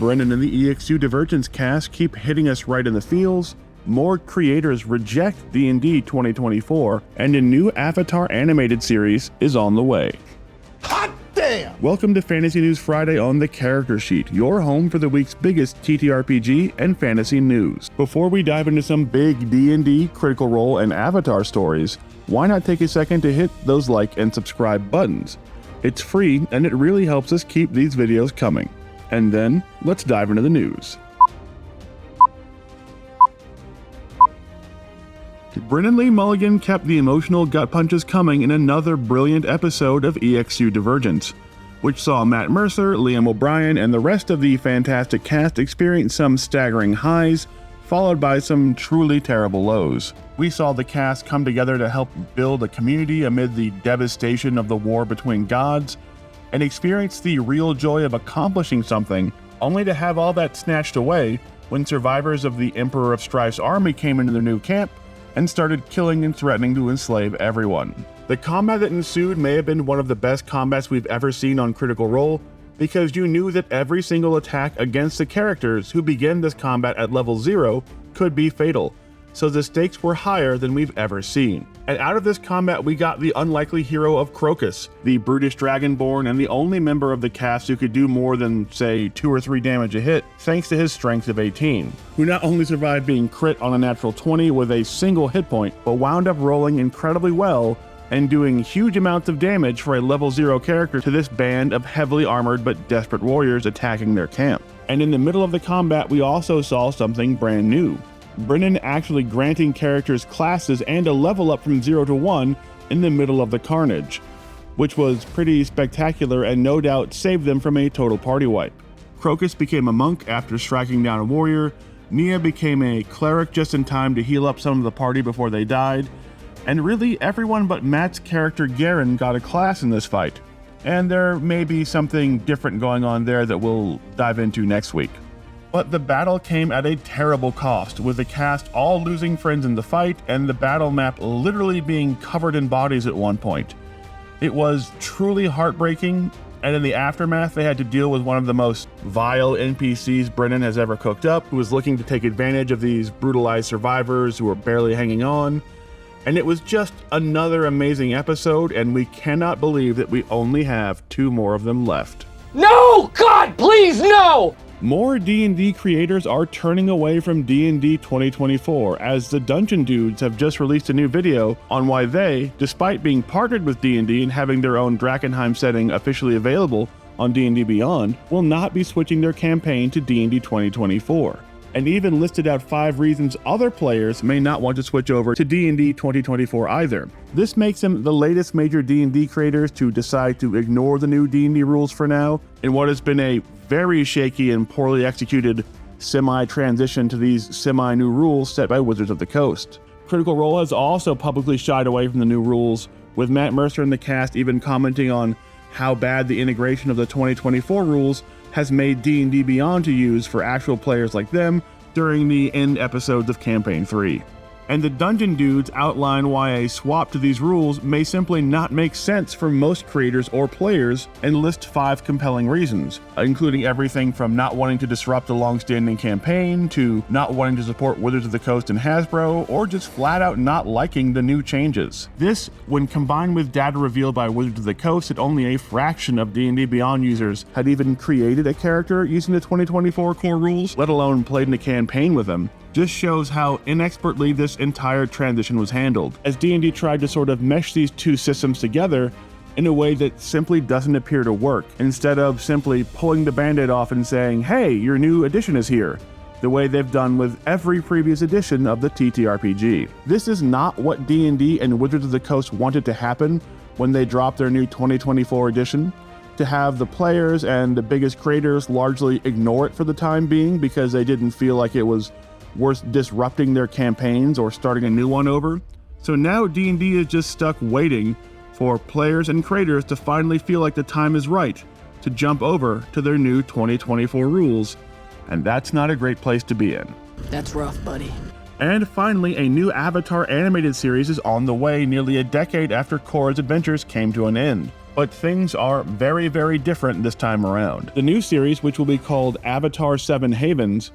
Brennan and the EXU Divergence cast keep hitting us right in the feels, more creators reject D&D 2024, and a new Avatar animated series is on the way. Hot damn! Welcome to Fantasy News Friday on the Character Sheet, your home for the week's biggest TTRPG and fantasy news. Before we dive into some big D&D, Critical Role, and Avatar stories, why not take a second to hit those like and subscribe buttons? It's free and it really helps us keep these videos coming. And then, let's dive into the news. Brennan Lee Mulligan kept the emotional gut punches coming in another brilliant episode of EXU Divergence, which saw Matt Mercer, Liam O'Brien, and the rest of the fantastic cast experience some staggering highs, followed by some truly terrible lows. We saw the cast come together to help build a community amid the devastation of the war between gods, and experience the real joy of accomplishing something, only to have all that snatched away when survivors of the Emperor of Strife's army came into their new camp and started killing and threatening to enslave everyone. The combat that ensued may have been one of the best combats we've ever seen on Critical Role, because you knew that every single attack against the characters who began this combat at level 0 could be fatal, so the stakes were higher than we've ever seen. And out of this combat we got the unlikely hero of Crocus, the brutish dragonborn and the only member of the cast who could do more than, say, 2 or 3 damage a hit thanks to his strength of 18, who not only survived being crit on a natural 20 with a single hit point, but wound up rolling incredibly well and doing huge amounts of damage for a level 0 character to this band of heavily armored but desperate warriors attacking their camp. And in the middle of the combat we also saw something brand new. Brennan actually granting characters classes and a level up from 0 to 1 in the middle of the carnage, which was pretty spectacular and no doubt saved them from a total party wipe. Crocus became a monk after striking down a warrior, Nia became a cleric just in time to heal up some of the party before they died, and really everyone but Matt's character Garen got a class in this fight, and there may be something different going on there that we'll dive into next week. But the battle came at a terrible cost, with the cast all losing friends in the fight and the battle map literally being covered in bodies at one point. It was truly heartbreaking, and in the aftermath they had to deal with one of the most vile NPCs Brennan has ever cooked up, who was looking to take advantage of these brutalized survivors who were barely hanging on. And it was just another amazing episode, and we cannot believe that we only have 2 more of them left. No! God, please, no! More D&D creators are turning away from D&D 2024, as the Dungeon Dudes have just released a new video on why they, despite being partnered with D&D and having their own Drakkenheim setting officially available on D&D Beyond, will not be switching their campaign to D&D 2024. And even listed out 5 reasons other players may not want to switch over to D&D 2024 either. This makes them the latest major D&D creators to decide to ignore the new D&D rules for now, in what has been a very shaky and poorly executed semi-transition to these semi-new rules set by Wizards of the Coast. Critical Role has also publicly shied away from the new rules, with Matt Mercer and the cast even commenting on how bad the integration of the 2024 rules has made D&D Beyond to use for actual players like them during the end episodes of Campaign 3. And the Dungeon Dudes outline why a swap to these rules may simply not make sense for most creators or players, and list 5 compelling reasons, including everything from not wanting to disrupt a long-standing campaign, to not wanting to support Wizards of the Coast and Hasbro, or just flat out not liking the new changes. This, when combined with data revealed by Wizards of the Coast that only a fraction of D&D Beyond users had even created a character using the 2024 core rules, let alone played in a campaign with them, just shows how inexpertly this entire transition was handled, as D&D tried to sort of mesh these 2 systems together in a way that simply doesn't appear to work, instead of simply pulling the band-aid off and saying, hey, your new edition is here, the way they've done with every previous edition of the TTRPG. This is not what D&D and Wizards of the Coast wanted to happen when they dropped their new 2024 edition, to have the players and the biggest creators largely ignore it for the time being because they didn't feel like it was worth disrupting their campaigns or starting a new one over. So now D&D is just stuck waiting for players and creators to finally feel like the time is right to jump over to their new 2024 rules, and that's not a great place to be in. That's rough, buddy. And finally, a new Avatar animated series is on the way nearly a decade after Korra's adventures came to an end. But things are very, very different this time around. The new series, which will be called Avatar 7 Havens,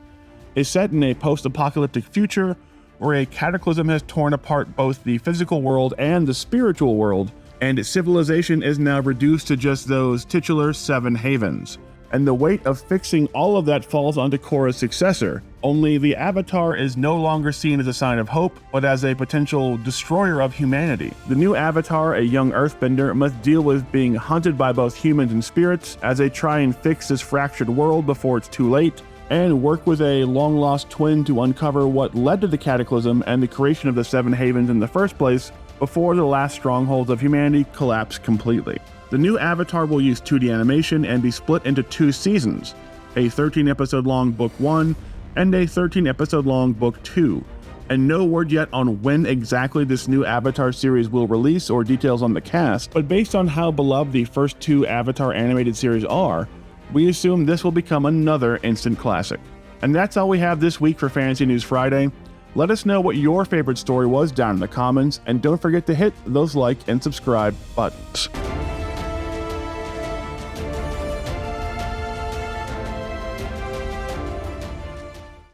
is set in a post-apocalyptic future where a cataclysm has torn apart both the physical world and the spiritual world, and civilization is now reduced to just those titular 7 havens. And the weight of fixing all of that falls onto Korra's successor, only the Avatar is no longer seen as a sign of hope, but as a potential destroyer of humanity. The new Avatar, a young earthbender, must deal with being hunted by both humans and spirits as they try and fix this fractured world before it's too late, and work with a long-lost twin to uncover what led to the cataclysm and the creation of the 7 havens in the first place before the last strongholds of humanity collapse completely. The new Avatar will use 2D animation and be split into 2 seasons, a 13-episode long Book 1 and a 13-episode long Book 2, and no word yet on when exactly this new Avatar series will release or details on the cast, but based on how beloved the first 2 Avatar animated series are, we assume this will become another instant classic. And that's all we have this week for Fantasy News Friday. Let us know what your favorite story was down in the comments, and don't forget to hit those like and subscribe buttons.